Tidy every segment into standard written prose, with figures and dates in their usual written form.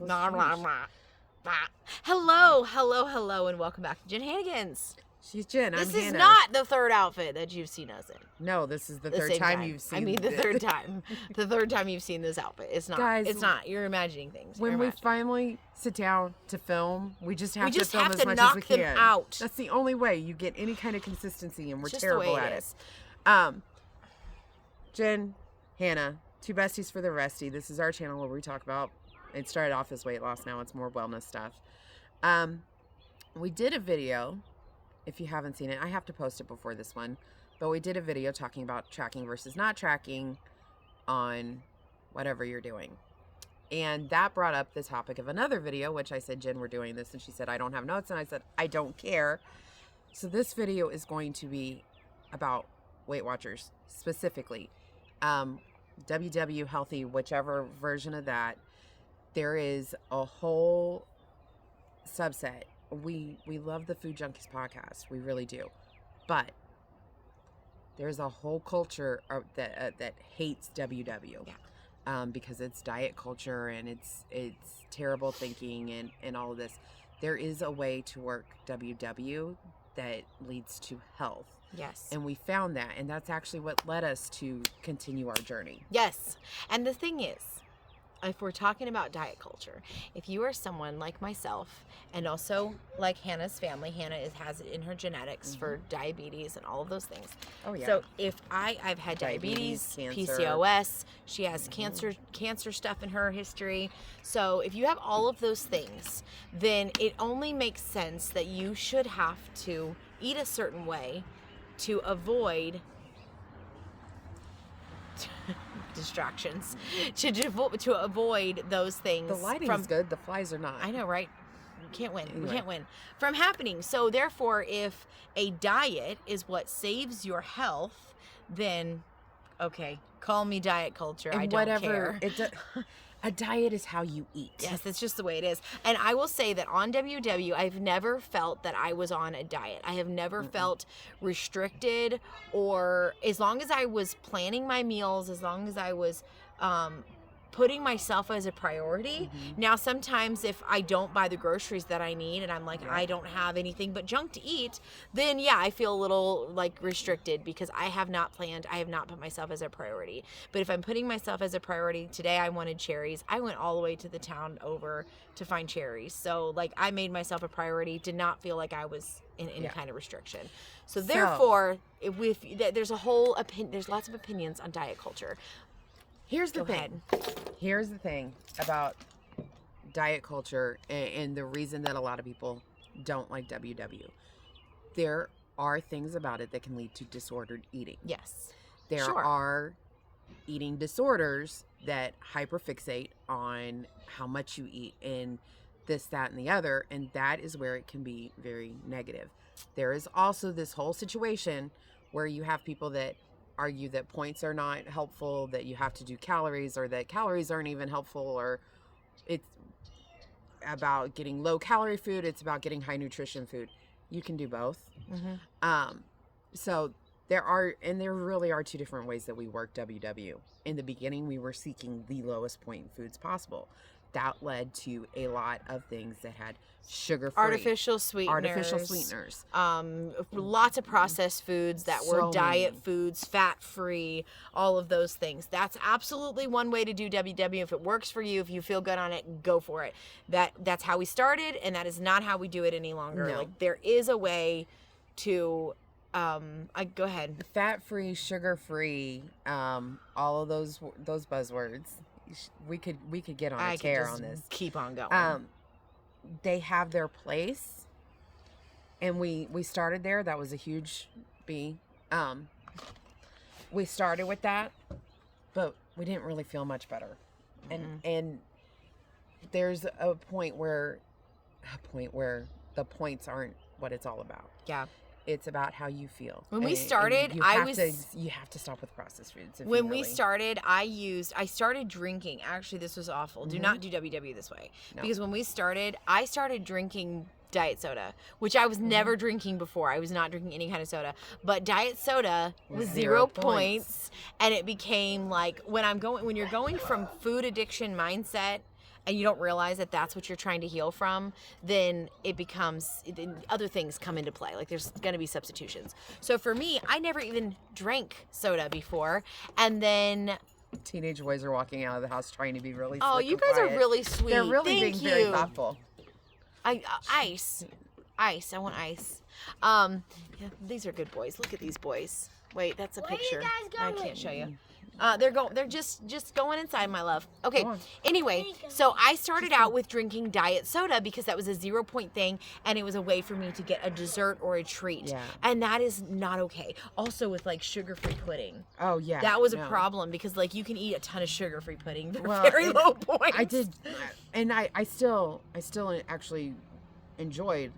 close. Blah, blah, blah, blah. Hello, and welcome back to JenHannagans. She's Jen. I'm This is Hannah. not the third outfit that you've seen us in. No, this is the The third same time you've seen. I mean, the third time. The third time you've seen this outfit. It's not. Guys, it's not. You're imagining things. When You're we imagining. finally sit down to film, we just have to film have as to much knock as we can. them out. That's the only way you get any kind of consistency, and we're It's just the terrible way at it it. is. Jen, Hannah, two besties for the resty. This is our channel where we talk about. It started off as weight loss. Now it's more wellness stuff. We did a video. If you haven't seen it, I have to post it before this one. But we did a video talking about tracking versus not tracking on whatever you're doing. And that brought up the topic of another video, which I said, Jen, we're doing this. And she said, I don't have notes. And I said, I don't care. So this video is going to be about Weight Watchers specifically. WW, healthi, whichever version of that. There is a whole subset. We love the Food Junkies podcast. We really do. But there's a whole culture that hates WW. Yeah. Because it's diet culture and it's terrible thinking and all of this. There is a way to work WW that leads to health. Yes. And we found that. And that's actually what led us to continue our journey. Yes. And the thing is, if we're talking about diet culture, if you are someone like myself and also like Hannah's family, Hannah has it in her genetics for diabetes and all of those things. Oh, yeah. So if I've had diabetes, cancer. PCOS, she has cancer stuff in her history. So if you have all of those things, then it only makes sense that you should have to eat a certain way to avoid distractions, to avoid those things. The lighting is good. The flies are not. I know, right? We can't win. Anyway. We can't win from happening. So therefore, if a diet is what saves your health, then okay, call me diet culture. And I don't whatever care. A diet is how you eat. Yes, that's just the way it is. And I will say that on WW, I've never felt that I was on a diet. I have never felt restricted, or as long as I was planning my meals, as long as I was putting myself as a priority. Now, sometimes if I don't buy the groceries that I need and I'm like, I don't have anything but junk to eat, then yeah, I feel a little like restricted because I have not planned, I have not put myself as a priority. But if I'm putting myself as a priority, today I wanted cherries. I went all the way to the town over to find cherries. So like I made myself a priority, did not feel like I was in any kind of restriction. So therefore, there's a whole there's lots of opinions on diet culture. Here's the thing about diet culture and the reason that a lot of people don't like WW. There are things about it that can lead to disordered eating. Yes. There are eating disorders that hyperfixate on how much you eat and this, that, and the other, and that is where it can be very negative. There is also this whole situation where you have people that argue that points are not helpful, that you have to do calories, or that calories aren't even helpful, or it's about getting low calorie food, it's about getting high nutrition food. You can do both. So there really are two different ways that we work WW. In the beginning, we were seeking the lowest point in foods possible. That led to a lot of things that had sugar-free, artificial sweeteners, lots of processed foods that were diet foods, fat-free, all of those things. That's absolutely one way to do WW. If it works for you, if you feel good on it, go for it. That's how we started, and that is not how we do it any longer. No. Like there is a way to go ahead. Fat-free, sugar-free, all of those buzzwords. We could get on a tear on this. Keep on going. They have their place, and we started there. That was a huge B. We started with that, but we didn't really feel much better. And there's a point where the points aren't what it's all about. Yeah. It's about how you feel. When we started, you have to stop with processed foods. When we started, I started drinking. Actually, this was awful. Do not do WW this way. No. Because when we started, I started drinking diet soda, which I was never drinking before. I was not drinking any kind of soda. But diet soda was 0 points. And it became like when you're going from food addiction mindset and you don't realize that that's what you're trying to heal from, then then other things come into play. Like there's going to be substitutions. So for me, I never even drank soda before. And then Teenage boys are walking out of the house trying to be really oh, slick you and guys are quiet. really sweet. They're really Thank being very you. thoughtful. Ice. I want ice. Yeah, these are good boys. Look at these boys. Wait, that's a Where are you picture. guys I going? can't show you. They're just going inside, my love. Okay. Go on. Anyway, so I started out with drinking diet soda because that was a 0 point thing, and it was a way for me to get a dessert or a treat. Yeah. And that is not okay. Also with like sugar-free pudding. Oh yeah. That was a no. problem because like you can eat a ton of sugar-free pudding. They're Well, very and low points. I did, and I still actually enjoyed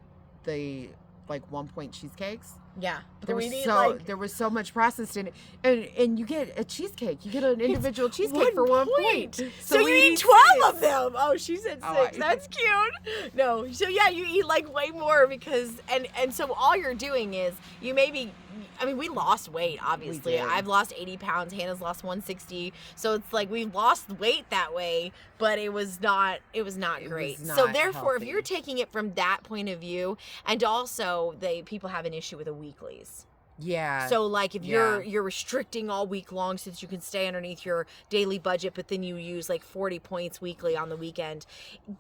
the like 1 point cheesecakes. Yeah. There was We need, so like, there was so much processed in it, and you get a cheesecake. You get an individual cheesecake 1 for 1 point. point. So you we eat need 12 6. of them. Oh, she said 6. Oh, That's cute. No, so yeah, you eat like way more because and so all you're doing is you maybe. I mean, we lost weight, obviously. We did. I've lost 80 pounds. Hannah's lost 160. So it's like we lost weight that way, but it was not great. was So not therefore, healthy. if you're taking it from that point of view, and also people have an issue with the weeklies. Yeah. So like if yeah. you're restricting all week long so that you can stay underneath your daily budget, but then you use like 40 points weekly on the weekend,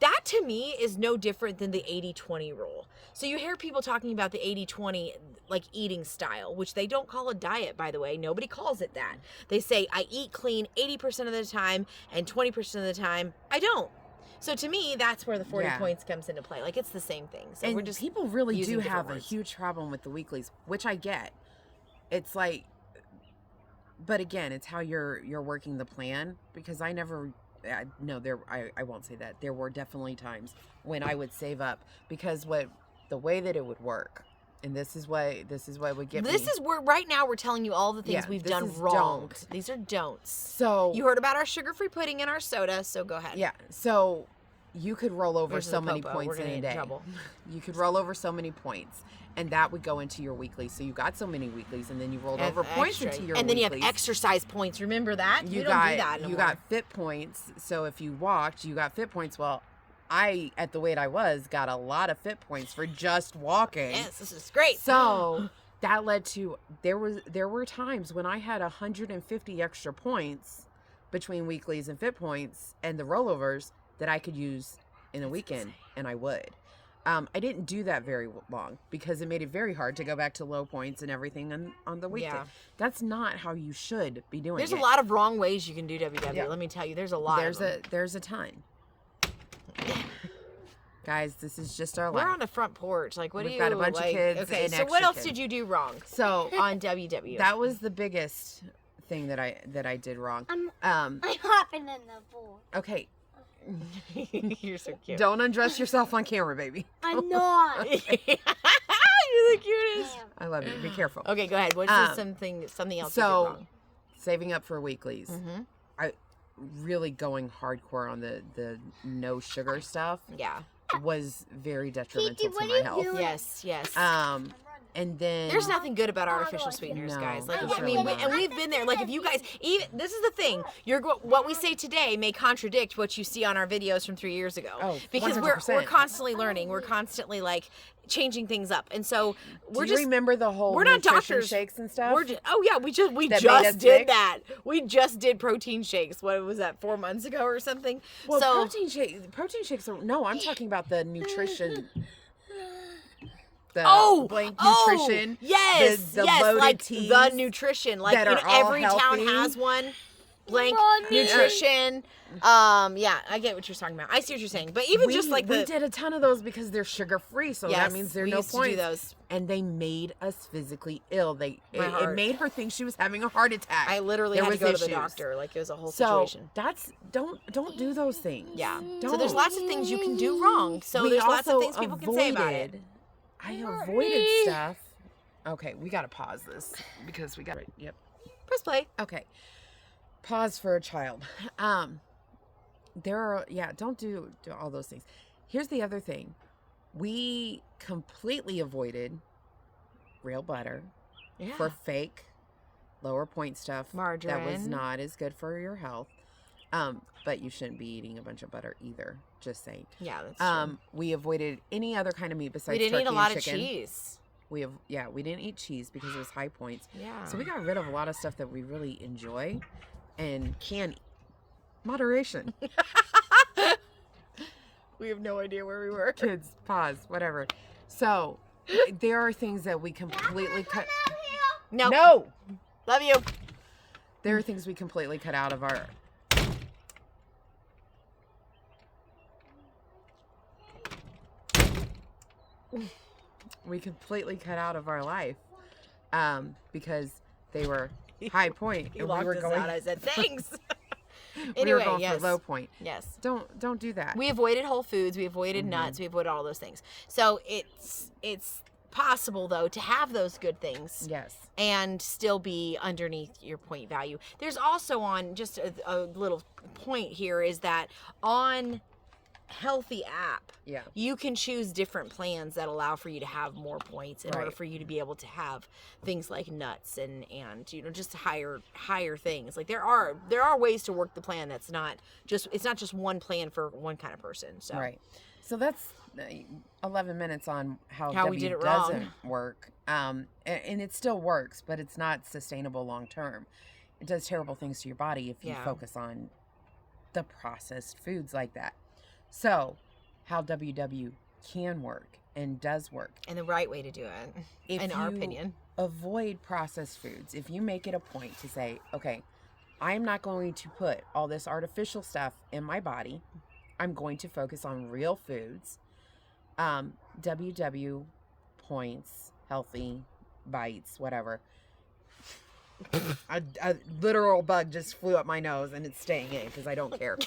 that to me is no different than the 80-20 rule. So you hear people talking about the 80-20 like eating style, which they don't call a diet, by the way. Nobody calls it that. They say I eat clean 80% of the time and 20% of the time I don't. So to me, that's where the 40 Yeah. points comes into play. Like it's the same thing. So and we're just people really using do different have words. a huge problem with the weeklies, which I get. It's like, but again, it's how you're working the plan, because I won't say that. There were definitely times when I would save up because the way that it would work, and this is what would get me. This is where right now we're telling you all the things Yeah, we've this done is wrong. don't. These are don'ts. So You heard about our sugar-free pudding and our soda, so go ahead. yeah, so you could roll over Here's so the many popo. points We're in gonna a get in day. trouble. You could roll over so many points, and that would go into your weekly. So you got so many weeklies, and then you rolled over points Extra. into your and then weeklies. you have exercise points. Remember that? You don't do that anymore. you got fit points. So if you walked, you got fit points. Well, I, at the weight I was, got a lot of fit points for just walking. Yes, this is great. So that led to there were times when I had 150 extra points between weeklies and fit points and the rollovers that I could use in a weekend, and I would. I didn't do that very long because it made it very hard to go back to low points and everything on the weekend. Yeah. That's not how you should be doing There's it. a lot of wrong ways you can do WW. Yeah. Let me tell you, there's a lot. There's a ton. Guys, this is just our We're life. on the front porch. Like, what do We've you? got a bunch of like, kids Okay, and so what extra else kids. did you do wrong So on WW? that was the biggest thing that I did wrong. I'm Um, hopping in the pool. okay, You're so cute. don't undress yourself on camera, baby. I'm not. You're the cutest. Damn. I love you. Be careful. Okay, go ahead. What's something else you did So, wrong? saving up for weeklies. Mm-hmm. I really going hardcore on the no sugar stuff Yeah. was very detrimental Kiki, to what my are you health. doing? Yes. And then There's nothing good about Oh, artificial no, sweeteners, no, guys. Like, there's I mean, really and not. we've been there. Like, if you guys, even this is the thing, what we say today may contradict what you see on our videos from 3 years ago. Oh, because 100%. we're constantly learning. We're constantly like changing things up, and so Do we're you just. remember the whole we're not nutrition doctors. shakes and stuff? We're just, oh yeah, we That made us just did sick? that. We just did protein shakes. What was that? 4 months ago or something. Well, so protein shakes are, no, I'm talking about the nutrition. The blank oh, nutrition. yes, the yes, loaded like teas the nutrition. Like that are all every town healthy. has one. Blank Mommy. nutrition. Yeah, I get what you're talking about. I see what you're saying. But even just like we did a ton of those because they're sugar free, so Yes, that means there's we no used to do point. those. And they made us physically ill. My It heart. made her think she was having a heart attack. I literally There had to was go to the issues. doctor. Like it was a whole So situation. that's don't do those things. Yeah. Don't. So there's lots of things you can do wrong. So We there's lots of also things people can say about it. I avoided stuff. Okay, we gotta pause this because we got it. Yep. Press play. Okay. Pause for a child. Don't do all those things. Here's the other thing. We completely avoided real butter Yeah. for fake lower point stuff that was Margarine. not as good for your health. But you shouldn't be eating a bunch of butter either. Just saying. Yeah, that's true. We avoided any other kind of meat besides We didn't eat turkey a lot and of chicken. cheese. We didn't eat cheese because it was high points. Yeah. So we got rid of a lot of stuff that we really enjoy and can eat. Moderation. We have no idea where we were. Kids, pause, whatever. So there are things that we completely cut. Nope. No. Love you. There are things we completely cut out of our. We completely cut out of our life because they were high point You and locked we were us going. out. I said thanks. We were Anyway, going yes. for low point. Yes. Don't do that. We avoided whole foods. We avoided Mm-hmm. nuts. We avoided all those things. So it's possible though to have those good things Yes. and still be underneath your point value. There's also on just a little point here is that on Healthy app, Yeah. you can choose different plans that allow for you to have more points in order Right. for you to be able to have things like nuts and just higher things. Like there are ways to work the plan that's not just one plan for one kind of person. So Right. So that's 11 minutes on how we W did it doesn't wrong. work. And it still works, but it's not sustainable long term. It does terrible things to your body if you Yeah. focus on the processed foods like that. So, how WW can work and does work. And the right way to do it, If in our you opinion. avoid processed foods, if you make it a point to say, okay, I'm not going to put all this artificial stuff in my body. I'm going to focus on real foods. WW points, healthy, bites, whatever. A literal bug just flew up my nose and it's staying in because I don't care.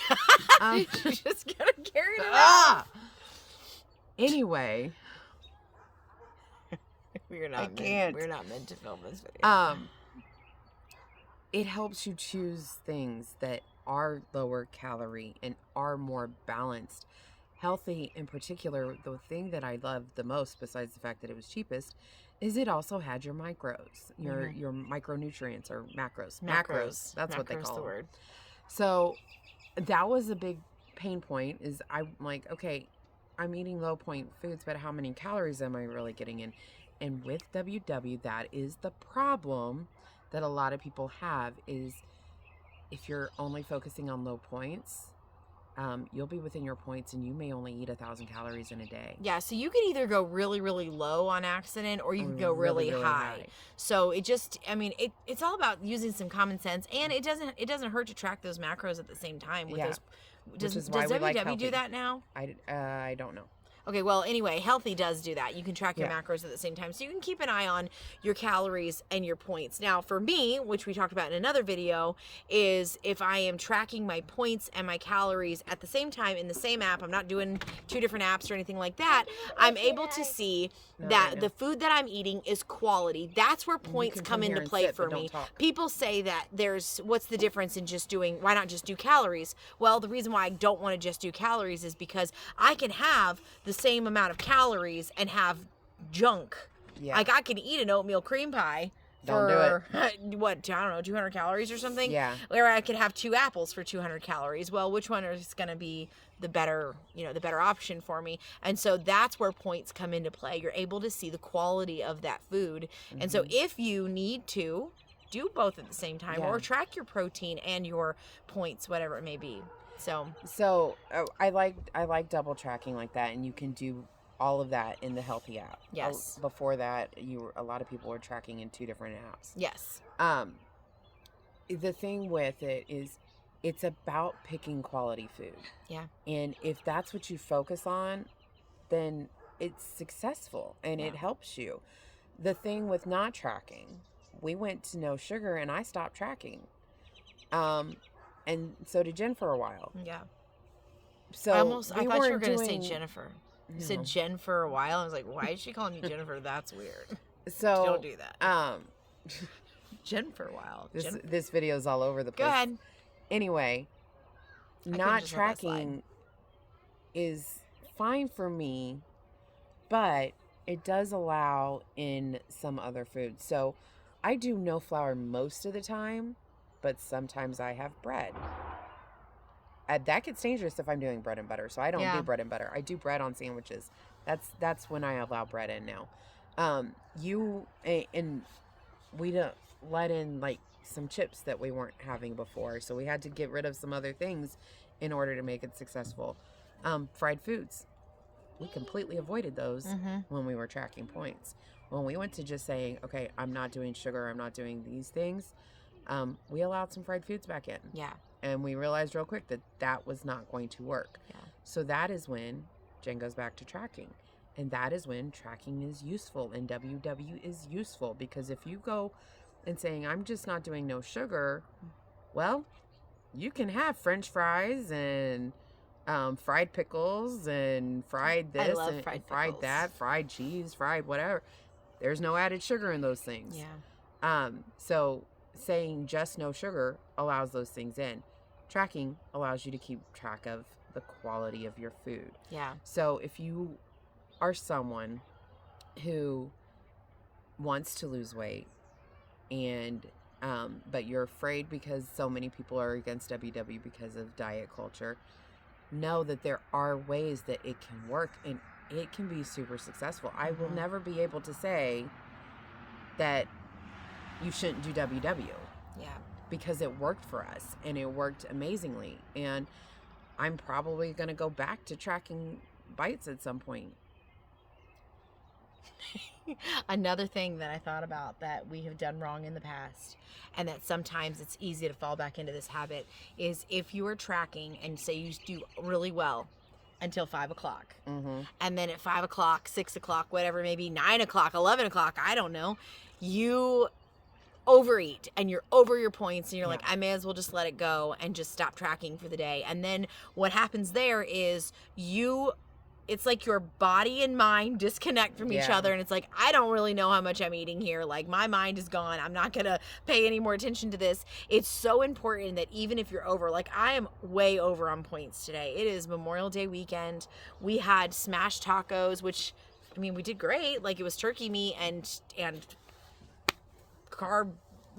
You just gotta carry it around. Ah! Anyway, We're I not can't. we're not meant to film this video. it helps you choose things that are lower calorie and are more balanced. Healthy in particular, the thing that I loved the most, besides the fact that it was cheapest, is it also had your micros, your micronutrients or macros. Macros. That's what they Macros, call the them. word. So that was a big pain point. Is I'm like, okay, I'm eating low point foods, but how many calories am I really getting in? And with WW, that is the problem that a lot of people have. Is if you're only focusing on low points, you'll be within your points and you may only eat 1,000 calories in a day. Yeah, so you can either go really, really low on accident or you can go really, high. So it just, I mean, it's all about using some common sense, and it doesn't hurt to track those macros at the same time with Yeah. those. Which Does is why we like WW do Healthy. that now? I don't know. Okay, well, anyway, Healthy does do that. You can track your Yeah. macros at the same time. So you can keep an eye on your calories and your points. Now, for me, which we talked about in another video, is if I am tracking my points and my calories at the same time in the same app, I'm not doing two different apps or anything like that, I'm able to see that the food that I'm eating is quality. That's where points can come come here into and play sit, for but don't me. talk. People say that what's the difference in why not just do calories? Well, the reason why I don't want to just do calories is because I can have the same amount of calories and have junk. Yeah. Like I can eat an oatmeal cream pie Don't for what, I don't know, 200 calories or something. Yeah. Where I could have 2 apples for 200 calories. Well, which one is going to be the better option for me? And so that's where points come into play. You're able to see the quality of that food. And so if you need to do both at the same time, Yeah. or track your protein and your points, whatever it may be. So I like double tracking like that, and you can do all of that in the Healthy app. Yes. Before that, a lot of people were tracking in 2 different apps. Yes. The thing with it is, it's about picking quality food. Yeah. And if that's what you focus on, then it's successful and it helps you. The thing with not tracking, we went to no sugar and I stopped tracking. And so did Jen for a while. Yeah. So I thought you were weren't going to say doing- Jennifer. You No. said Jen for a while. I was like, why is she calling you Jennifer? That's weird. So Don't do that. Um, Jen for a while. this video's all over the place. Go ahead. Anyway, could've not just let that slide. tracking is fine for me, but it does allow in some other foods. So I do no flour most of the time, but sometimes I have bread. that gets dangerous if I'm doing bread and butter. So I don't Yeah. do bread and butter. I do bread on sandwiches. That's when I allow bread in now. And we don't let in like some chips that we weren't having before. So we had to get rid of some other things in order to make it successful. Fried foods. We completely avoided those when we were tracking points. When we went to just saying, okay, I'm not doing sugar, I'm not doing these things, we allowed some fried foods back in. Yeah. And we realized real quick that was not going to work. Yeah. So that is when Jen goes back to tracking. And that is when tracking is useful and WW is useful, because if you go and saying, I'm just not doing no sugar, well, you can have French fries and fried pickles and fried this love and fried fried pickles. that, fried cheese, fried whatever. There's no added sugar in those things. Yeah. So saying just no sugar allows those things in. Tracking allows you to keep track of the quality of your food. Yeah. So if you are someone who wants to lose weight and but you're afraid because so many people are against WW because of diet culture, know that there are ways that it can work and it can be super successful. I will never be able to say that you shouldn't do WW. Yeah. Because it worked for us and it worked amazingly. And I'm probably going to go back to tracking bites at some point. Another thing that I thought about that we have done wrong in the past, and that sometimes it's easy to fall back into this habit, is if you are tracking and say you do really well until 5 o'clock, and then at 5 o'clock, 6 o'clock, whatever, maybe 9 o'clock, 11 o'clock, I don't know, you overeat and you're over your points and you're like, I may as well just let it go and just stop tracking for the day. And then what happens there is it's like your body and mind disconnect from each other, and it's like, I don't really know how much I'm eating here. Like, my mind is gone. I'm not gonna pay any more attention to this. It's so important that even if you're over, like, I am way over on points today. It is Memorial Day weekend. We had smashed tacos, which, I mean, we did great. Like, it was turkey meat and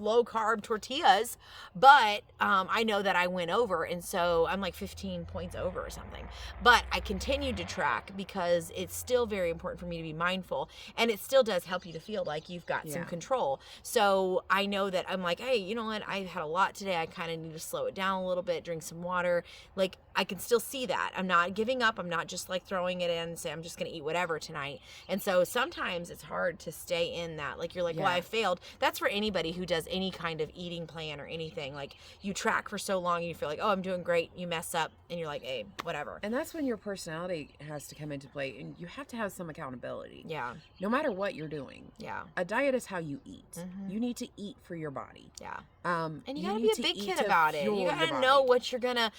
low carb tortillas, but I know that I went over, and so I'm like 15 points over or something. But I continued to track because it's still very important for me to be mindful, and it still does help you to feel like you've got some control. So I know that I'm like, hey, you know what, I had a lot today, I kind of need to slow it down a little bit, drink some water. Like, I can still see that I'm not giving up. I'm not just like throwing it in and say I'm just gonna eat whatever tonight. And so sometimes it's hard to stay in that, like, you're like, well, I failed. That's for anybody who does any kind of eating plan or anything. Like, you track for so long and you feel like, oh, I'm doing great, you mess up and you're like, hey, whatever. And that's when your personality has to come into play, and you have to have some accountability. Yeah. No matter what you're doing. Yeah. A diet is how you eat. You need to eat for your body. Yeah. And you gotta be a big kid about it. You gotta know what you're gonna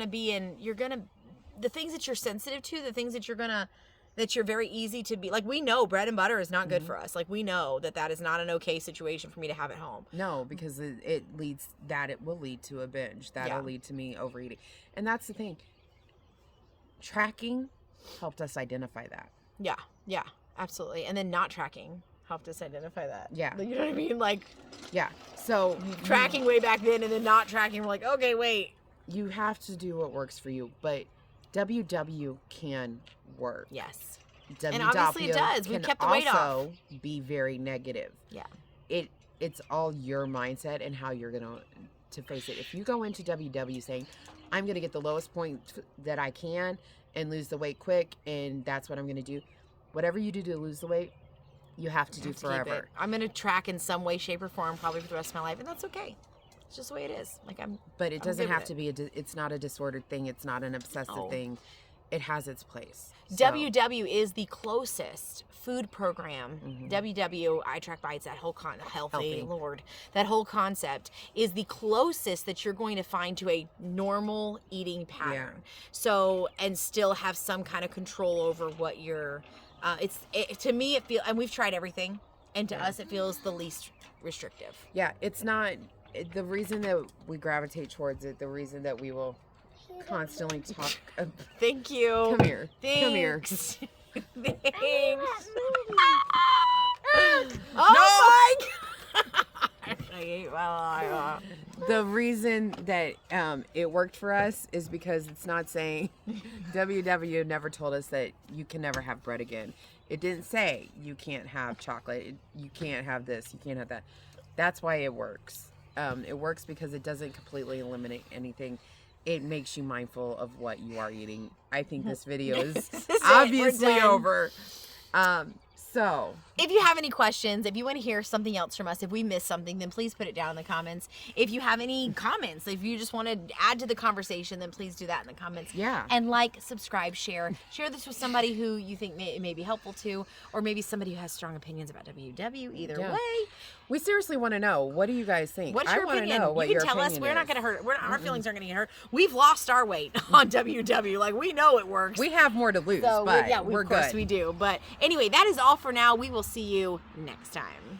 be, and the things that you're sensitive to, the things that you're very easy to be, like, we know bread and butter is not good for us. Like, we know that is not an okay situation for me to have at home. No, because it will lead to a binge. That'll lead to me overeating. And that's the thing. Tracking helped us identify that. Yeah. Yeah, absolutely. And then not tracking helped us identify that. Yeah. You know what I mean? Like, yeah. So tracking way back then and then not tracking, we're like, okay, wait. You have to do what works for you, but WW can work. Yes. WW and obviously it does. We've kept the weight off. Also be very negative. Yeah. It's all your mindset and how you're going to face it. If you go into WW saying, I'm going to get the lowest point that I can and lose the weight quick, and that's what I'm going to do. Whatever you do to lose the weight, you have to do forever. I'm going to track in some way, shape, or form probably for the rest of my life, and that's okay. It's just the way it is. Like, But it doesn't have to be it's not a disordered thing. It's not an obsessive thing. It has its place. So. WW is the closest food program. WW, I track bites, that whole healthy, Lord, that whole concept is the closest that you're going to find to a normal eating pattern. Yeah. So, and still have some kind of control over what you're, to me, it feels, and we've tried everything, and to us, it feels the least restrictive. Yeah, it's not, the reason that we gravitate towards it, the reason that we will constantly talk. Thank you. Come here. Thanks. Come here. Thanks. Oh my God. The reason that it worked for us is because it's not saying WW never told us that you can never have bread again. It didn't say you can't have chocolate. You can't have this. You can't have that. That's why it works. It works because it doesn't completely eliminate anything. It makes you mindful of what you are eating. I think this video is obviously over. So, if you have any questions, if you want to hear something else from us, if we missed something, then please put it down in the comments. If you have any comments, if you just want to add to the conversation, then please do that in the comments. Yeah. And like, subscribe, share. Share this with somebody who you think may be helpful to, or maybe somebody who has strong opinions about WW. Either way. We seriously want to know, what do you guys think? What's your opinion? Know what you can your tell us. opinion We're is. not going to hurt. Our feelings aren't going to get hurt. We've lost our weight on WW. Like, we know it works. We have more to lose, So, but yeah, we're of course good. we do. But anyway, that is all for now. We will see you next time.